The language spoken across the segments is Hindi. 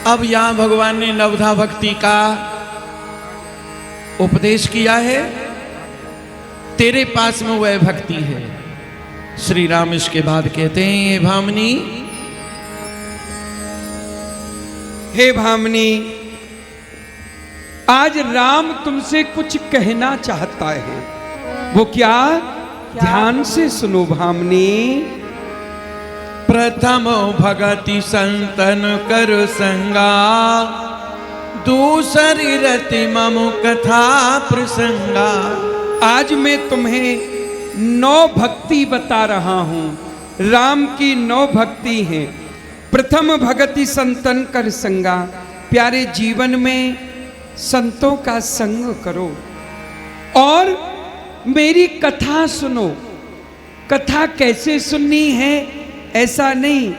अब यहां भगवान ने नवधा भक्ति का उपदेश किया है। तेरे पास में वह भक्ति है। श्री राम इसके बाद कहते हैं, हे भामिनी, हे भामिनी, आज राम तुमसे कुछ कहना चाहता है। वो क्या? ध्यान से सुनो भामिनी। प्रथम भगति संतन कर संगा, दूसरी रति मम कथा प्रसंगा। आज मैं तुम्हें 9 भक्ति बता रहा हूं। राम की 9 भक्ति है। प्रथम भगति संतन कर संगा, प्यारे जीवन में संतों का संग करो और मेरी कथा सुनो। कथा कैसे सुननी है? ऐसा नहीं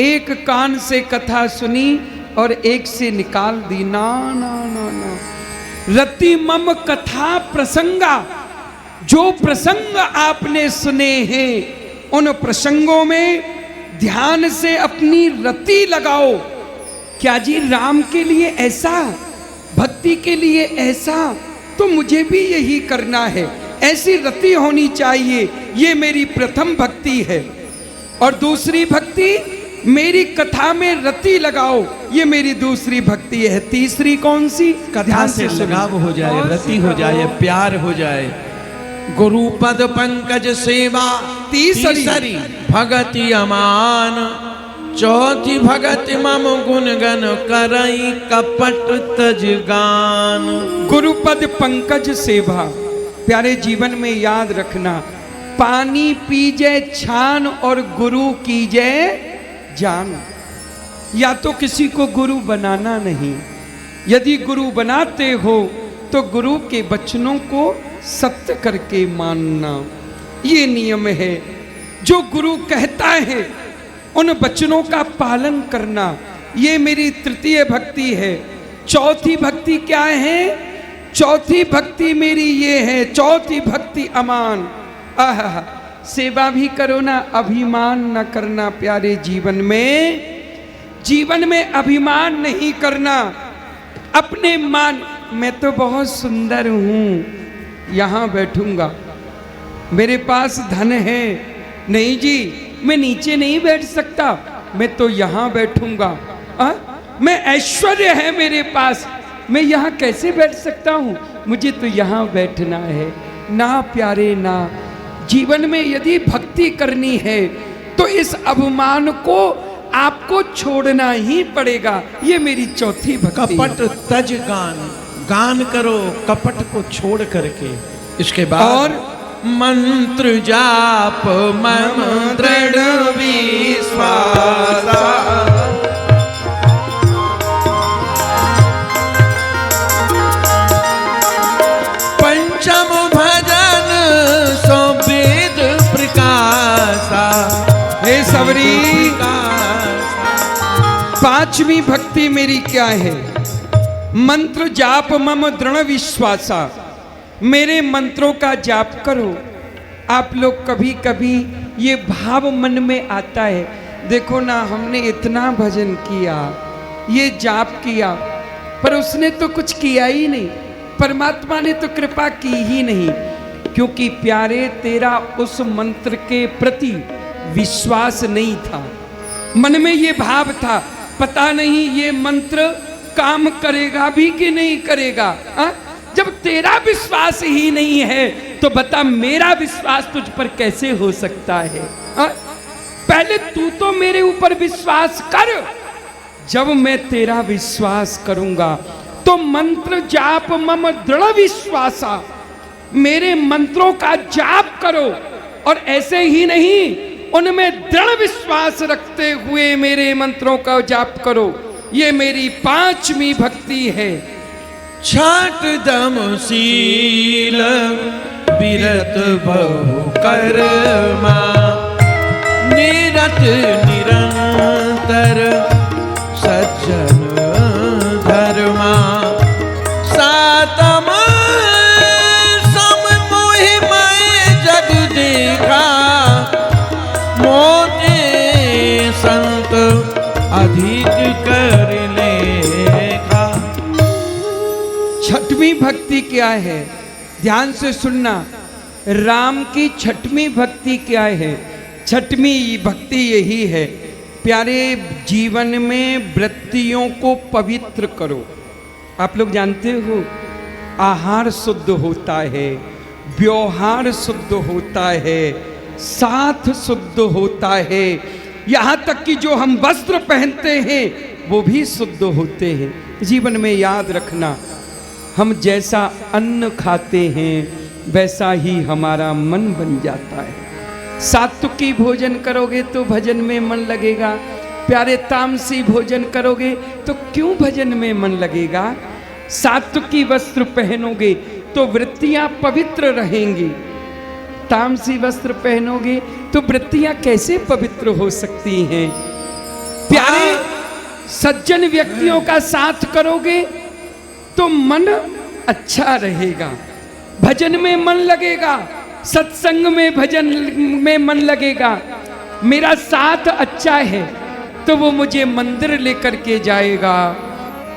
एक कान से कथा सुनी और एक से निकाल दी, ना ना ना ना। रति मम कथा प्रसंगा, जो प्रसंग आपने सुने हैं उन प्रसंगों में ध्यान से अपनी रति लगाओ। क्या जी राम के लिए ऐसा, भक्ति के लिए ऐसा, तो मुझे भी यही करना है। ऐसी रति होनी चाहिए। ये मेरी प्रथम भक्ति है। और दूसरी भक्ति, मेरी कथा में रति लगाओ, ये मेरी दूसरी भक्ति है। तीसरी कौन सी? कथा से लगाव हो जाए, रति हो जाए, प्यार हो जाए। गुरुपद पंकज सेवा तीसरी भगति अमान, चौथी भगति मम गुण गन करई कपट तज गान। गुरुपद पंकज सेवा, प्यारे जीवन में याद रखना, पानी पीजे छान और गुरु कीजे जान। या तो किसी को गुरु बनाना नहीं, यदि गुरु बनाते हो तो गुरु के वचनों को सत्य करके मानना, ये नियम है। जो गुरु कहता है उन वचनों का पालन करना, ये मेरी तृतीय भक्ति है। चौथी भक्ति क्या है? चौथी भक्ति मेरी ये है, चौथी भक्ति अमान। आहा, सेवा भी करो ना, अभिमान न करना। प्यारे जीवन में अभिमान नहीं करना। अपने मान, मैं तो बहुत सुंदर हूं, यहां बैठूंगा, मेरे पास धन है, नहीं जी मैं नीचे नहीं बैठ सकता, मैं तो यहां बैठूंगा। मैं ऐश्वर्य है मेरे पास, मैं यहां कैसे बैठ सकता हूं, मुझे तो यहां बैठना है। ना प्यारे ना, जीवन में यदि भक्ति करनी है तो इस अभिमान को आपको छोड़ना ही पड़ेगा। ये मेरी चौथी भक्ति। कपट तज गान, गान करो कपट को छोड़ करके। इसके बाद और मंत्र जाप मम दृढ़ विश्वासा, पंचम भजन सो वेद प्रकाशा। हे सबरी, पांचवी भक्ति मेरी क्या है? मंत्र जाप मम दृढ़ विश्वासा, मेरे मंत्रों का जाप करो। आप लोग कभी कभी ये भाव मन में आता है, देखो ना हमने इतना भजन किया, ये जाप किया, पर उसने तो कुछ किया ही नहीं, परमात्मा ने तो कृपा की ही नहीं। क्योंकि प्यारे तेरा उस मंत्र के प्रति विश्वास नहीं था। मन में ये भाव था, पता नहीं ये मंत्र काम करेगा भी कि नहीं करेगा। जब तेरा विश्वास ही नहीं है तो बता मेरा विश्वास तुझ पर कैसे हो सकता है? पहले तू तो मेरे ऊपर विश्वास कर, जब मैं तेरा विश्वास करूंगा तो मंत्र जाप मम दृढ़ विश्वासा, मेरे मंत्रों का जाप करो और ऐसे ही नहीं उनमें दृढ़ विश्वास रखते हुए मेरे मंत्रों का जाप करो। ये मेरी पांचवी भक्ति है। छाट दम शील विरत बहु कर्मा, निरत निरंतर सज्जन धर्मा, सातम सम मोहि मैं जग देखा, मोटे संत अधिक कर ले छठवीं भक्ति क्या है? ध्यान से सुनना। राम की छठवीं भक्ति क्या है? छठवीं भक्ति यही है, प्यारे जीवन में वृत्तियों को पवित्र करो। आप लोग जानते हो, आहार शुद्ध होता है, व्यवहार शुद्ध होता है, साथ शुद्ध होता है, यहाँ तक कि जो हम वस्त्र पहनते हैं वो भी शुद्ध होते हैं। जीवन में याद रखना, हम जैसा अन्न खाते हैं वैसा ही हमारा मन बन जाता है। सात्विकी भोजन करोगे तो भजन में मन लगेगा, प्यारे तामसी भोजन करोगे तो क्यों भजन में मन लगेगा? सात्विकी वस्त्र पहनोगे तो वृत्तियां पवित्र रहेंगी, तामसी वस्त्र पहनोगे तो वृत्तियां कैसे पवित्र हो सकती हैं? प्यारे सज्जन व्यक्तियों का साथ करोगे तो मन अच्छा रहेगा, भजन में मन लगेगा, सत्संग में भजन में मन लगेगा। मेरा साथ अच्छा है तो वो मुझे मंदिर लेकर के जाएगा,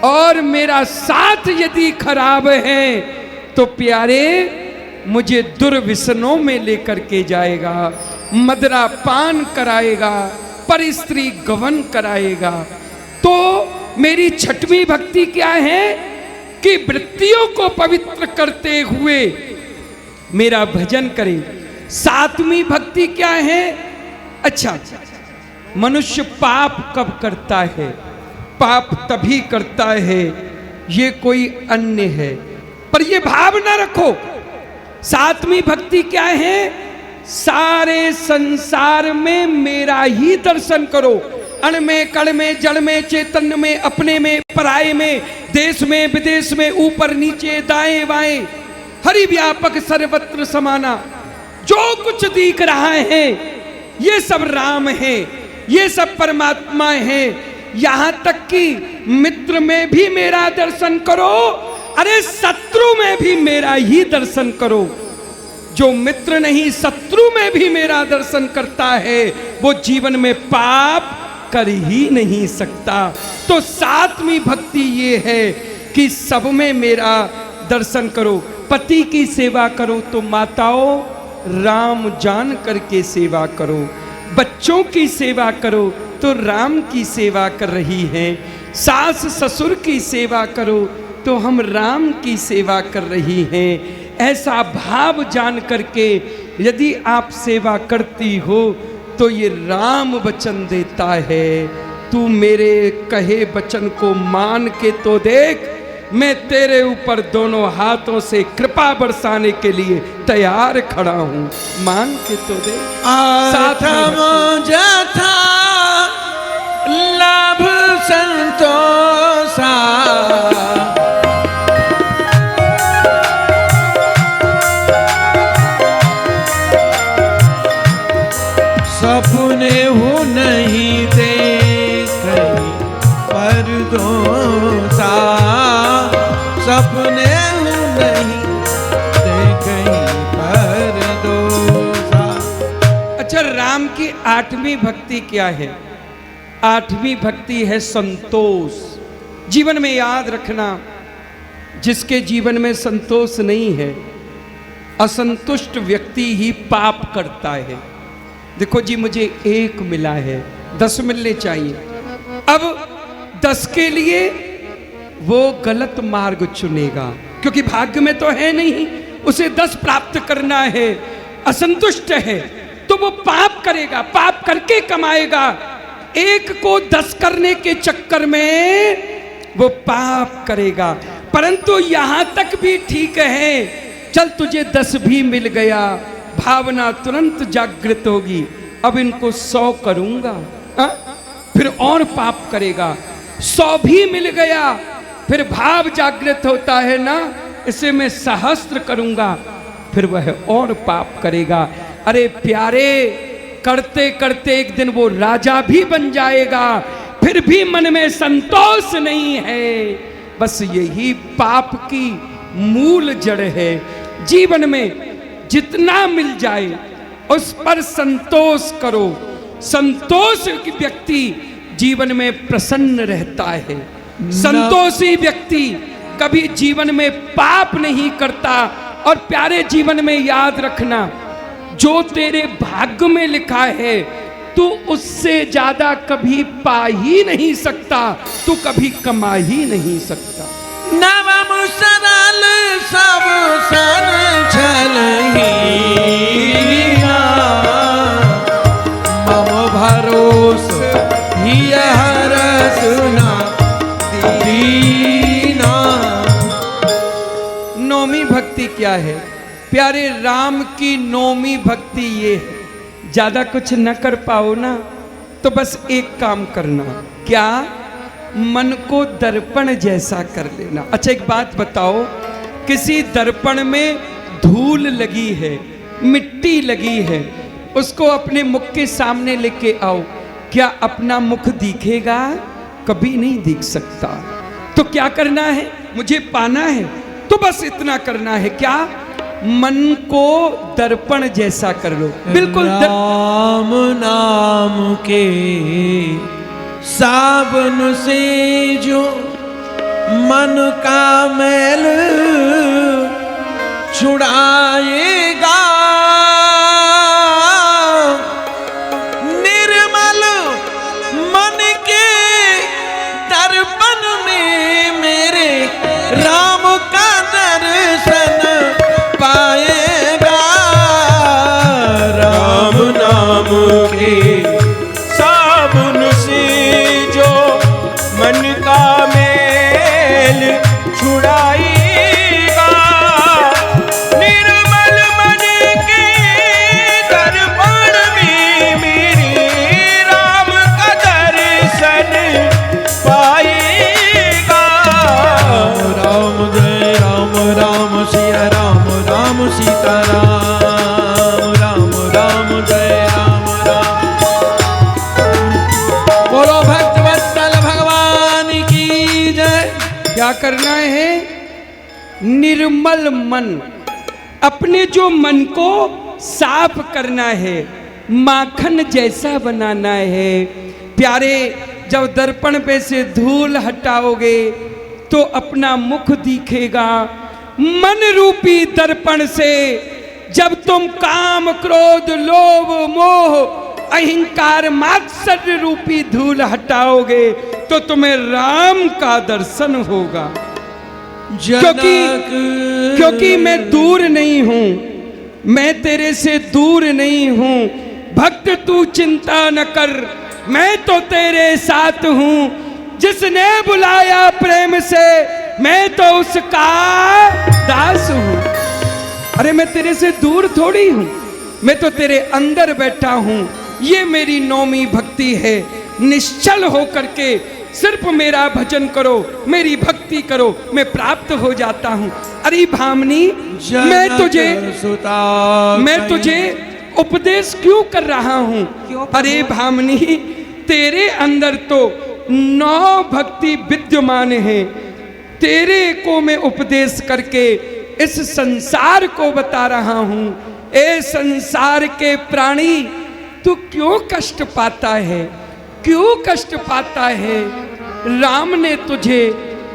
और मेरा साथ यदि खराब है तो प्यारे मुझे दुर्व्यसनों में लेकर के जाएगा, मदरा पान कराएगा, पर स्त्री गवन कराएगा। तो मेरी छठवीं भक्ति क्या है कि वृत्तियों को पवित्र करते हुए मेरा भजन करें। सातवीं भक्ति क्या है? अच्छा, मनुष्य पाप कब करता है? पाप तभी करता है ये कोई अन्य है, पर ये भाव ना रखो। सातवीं भक्ति क्या है? सारे संसार में मेरा ही दर्शन करो, अण में, कण में, जड़ में, चैतन्य में, अपने में, पराये में, देश में, विदेश में, ऊपर नीचे, दाएं बाएं, हरि व्यापक सर्वत्र समाना। जो कुछ दिख रहा है ये सब राम है, ये सब परमात्मा है। यहां तक कि मित्र में भी मेरा दर्शन करो, अरे शत्रु में भी मेरा ही दर्शन करो। जो मित्र नहीं शत्रु में भी मेरा दर्शन करता है वो जीवन में पाप कर ही नहीं सकता। तो सातवीं भक्ति ये है कि सब में मेरा दर्शन करो। पति की सेवा करो तो माताओं राम जान करके सेवा करो, बच्चों की सेवा करो तो राम की सेवा कर रही हैं, सास ससुर की सेवा करो तो हम राम की सेवा कर रही हैं। ऐसा भाव जान करके यदि आप सेवा करती हो तो ये राम वचन देता है, तू मेरे कहे वचन को मान के तो देख, मैं तेरे ऊपर दोनों हाथों से कृपा बरसाने के लिए तैयार खड़ा हूं, मान के तो देख। आथम जथा लाभ संतोषा, सपने हो नहीं देख पर दोषा, सपने हो नहीं देख पर दोषा। अच्छा, राम की आठवीं भक्ति क्या है? आठवीं भक्ति है संतोष। जीवन में याद रखना, जिसके जीवन में संतोष नहीं है, असंतुष्ट व्यक्ति ही पाप करता है। देखो जी, मुझे 1 मिला है, 10 मिलने चाहिए। अब 10 के लिए वो गलत मार्ग चुनेगा, क्योंकि भाग्य में तो है नहीं, उसे 10 प्राप्त करना है। असंतुष्ट है तो वो पाप करेगा, पाप करके कमाएगा। 1 को 10 करने के चक्कर में वो पाप करेगा। परंतु यहां तक भी ठीक है, चल तुझे 10 भी मिल गया, भावना तुरंत जागृत होगी, अब इनको 100 करूंगा, फिर और पाप करेगा। 100 भी मिल गया, फिर भाव जागृत होता है ना, इसे मैं सहस्त्र करूंगा, फिर वह और पाप करेगा। अरे प्यारे, करते करते एक दिन वो राजा भी बन जाएगा, फिर भी मन में संतोष नहीं है। बस यही पाप की मूल जड़ है। जीवन में जितना मिल जाए उस पर संतोष करो। संतोष की व्यक्ति जीवन में प्रसन्न रहता है। संतोषी व्यक्ति कभी जीवन में पाप नहीं करता। और प्यारे जीवन में याद रखना, जो तेरे भाग्य में लिखा है तू उससे ज्यादा कभी पा ही नहीं सकता, तू कभी कमा ही नहीं सकता। नवम सरल सब सन छलही मम भरोस ही हर सुना दीना। नौमी भक्ति क्या है? प्यारे राम की नौमी भक्ति ये है, ज्यादा कुछ न कर पाओ ना तो बस एक काम करना, क्या? मन को दर्पण जैसा कर लेना। अच्छा एक बात बताओ, किसी दर्पण में धूल लगी है, मिट्टी लगी है, उसको अपने मुख के सामने लेके आओ, क्या अपना मुख दिखेगा? कभी नहीं दिख सकता। तो क्या करना है? मुझे पाना है तो बस इतना करना है, क्या? मन को दर्पण जैसा कर लो। बिल्कुल राम नाम के साबुन से जो मन का मैल छुड़ाएगा, निर्मल मन के दर्पण में मेरे राम का दर्शन पाएगा। राम नाम के साबुन से जो मन का मेल छुड़ाएगा, निर्मल मन के दर्पण में मेरे राम का दर्शन पाएगा। राम जय राम राम सिया राम राम सीता राम राम राम जय राम राम। बोलो भक्तवत्सल भगवान की जय। क्या करना है? निर्मल मन, अपने जो मन को साफ करना है, माखन जैसा बनाना है। प्यारे, जब दर्पण पे से धूल हटाओगे तो अपना मुख दिखेगा। मन रूपी दर्पण से जब तुम काम क्रोध लोभ मोह अहंकार मात्सर्य रूपी धूल हटाओगे तो तुम्हें राम का दर्शन होगा। क्योंकि मैं दूर नहीं हूं, मैं तेरे से दूर नहीं हूं। भक्त तू चिंता न कर, मैं तो तेरे साथ हूं। जिसने बुलाया प्रेम से मैं तो उसका दास हूं। अरे मैं तेरे से दूर थोड़ी हूं, मैं तो तेरे अंदर बैठा हूं। ये मेरी नौमी भक्ति है। निश्चल होकर के सिर्फ मेरा भजन करो, मेरी भक्ति करो, मैं प्राप्त हो जाता हूं। अरे भामनी, मैं तुझे उपदेश क्यों कर रहा हूं? अरे भामनी, तेरे अंदर तो 9 भक्ति विद्यमान है। तेरे को मैं उपदेश करके इस संसार को बता रहा हूं। ए संसार के प्राणी, तू क्यों कष्ट पाता है? क्यों कष्ट पाता है? राम ने तुझे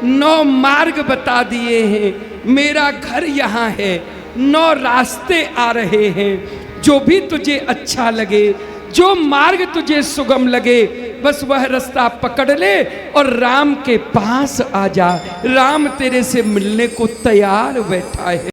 9 मार्ग बता दिए हैं। मेरा घर यहाँ है, 9 रास्ते आ रहे हैं। जो भी तुझे अच्छा लगे, जो मार्ग तुझे सुगम लगे, बस वह रास्ता पकड़ ले और राम के पास आ जा। राम तेरे से मिलने को तैयार बैठा है।